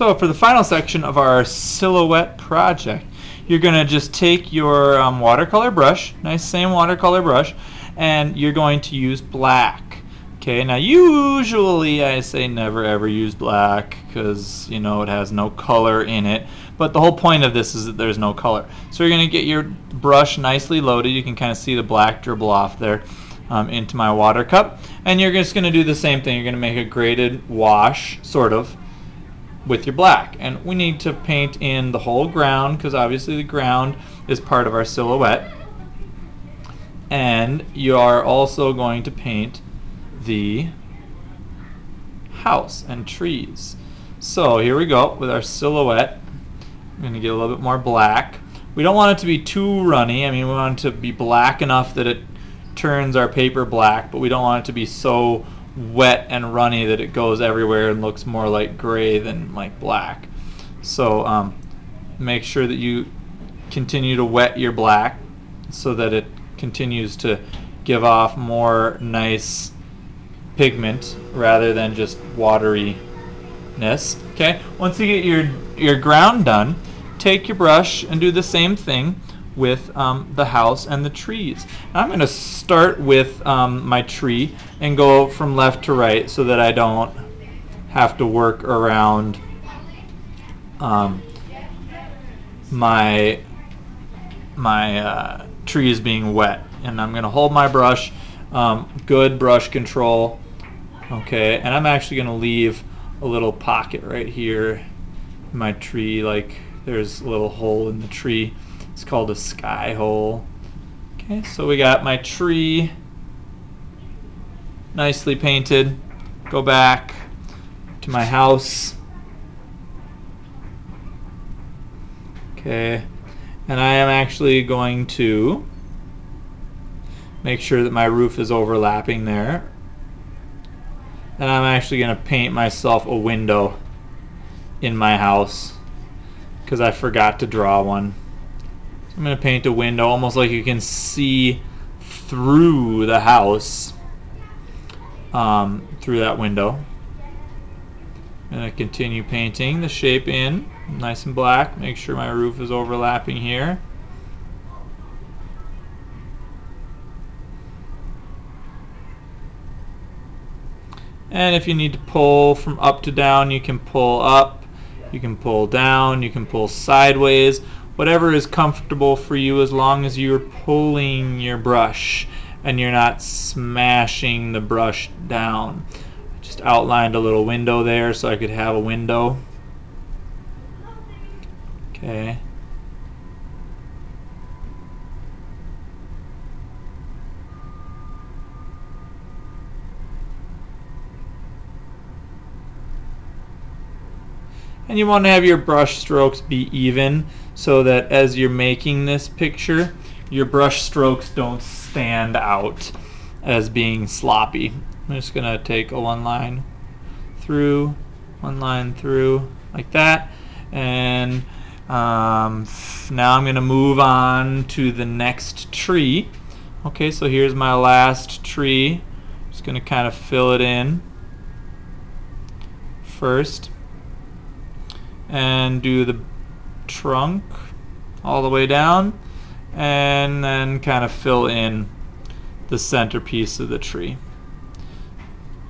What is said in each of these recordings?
So for the final section of our silhouette project, you're going to just take your watercolor brush, nice same watercolor brush, and you're going to use black. Okay, now usually I say never ever use black because it has no color in it, but the whole point of this is that there's no color. So you're going to get your brush nicely loaded. You can kind of see the black dribble off there into my water cup, and you're just going to do the same thing. You're going to make a graded wash, sort of, with your black, and we need to paint in the whole ground because obviously the ground is part of our silhouette, and you are also going to paint the house and trees. So here we go with our silhouette. I'm going to get a little bit more black. We don't want it to be too runny. I mean, we want it to be black enough that it turns our paper black, but we don't want it to be so wet and runny that it goes everywhere and looks more like gray than like black. So make sure that you continue to wet your black so that it continues to give off more nice pigment rather than just wateriness. Okay, once you get your ground done, take your brush and do the same thing with the house and the trees. Now I'm going to start with my tree and go from left to right so that I don't have to work around my trees being wet. And I'm going to hold my brush, good brush control. Okay, and I'm actually going to leave a little pocket right here in my tree, like there's a little hole in the tree. It's called a sky hole. Okay, so we got my tree nicely painted. Go back to my house. Okay, and I am actually going to make sure that my roof is overlapping there. And I'm actually going to paint myself a window in my house because I forgot to draw one. So I'm going to paint a window almost like you can see through the house, through that window. I'm going to continue painting the shape in, nice and black. Make sure my roof is overlapping here. And if you need to pull from up to down, you can pull up, you can pull down, you can pull sideways, whatever is comfortable for you as long as you're pulling your brush and you're not smashing the brush down. Just outlined a little window there so I could have a window. Okay. And you want to have your brush strokes be even so that as you're making this picture, your brush strokes don't stand out as being sloppy. I'm just going to take a one line through, like that. And now I'm going to move on to the next tree. Okay, so here's my last tree. Just going to kind of fill it in first. And do the trunk all the way down, and then kind of fill in the centerpiece of the tree.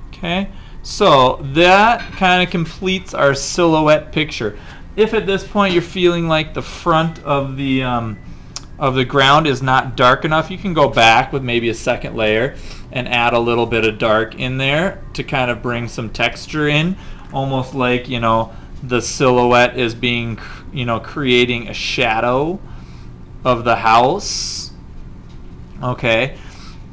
Okay, so that kind of completes our silhouette picture. If at this point you're feeling like the front of the ground is not dark enough, you can go back with maybe a second layer and add a little bit of dark in there to kind of bring some texture in, almost like the silhouette is being, creating a shadow of the house. Okay,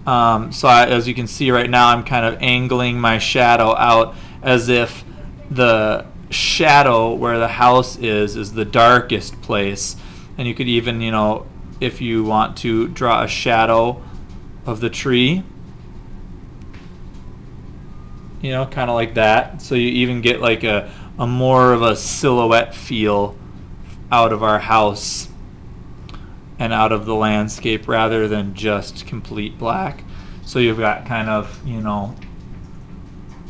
so as you can see right now, I'm kind of angling my shadow out as if the shadow where the house is the darkest place. And you could even, if you want to draw a shadow of the tree, kind of like that. So you even get like a more of a silhouette feel out of our house and out of the landscape rather than just complete black. So you've got kind of,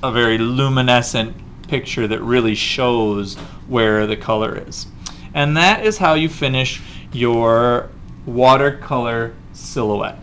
a very luminescent picture that really shows where the color is. And that is how you finish your watercolor silhouette.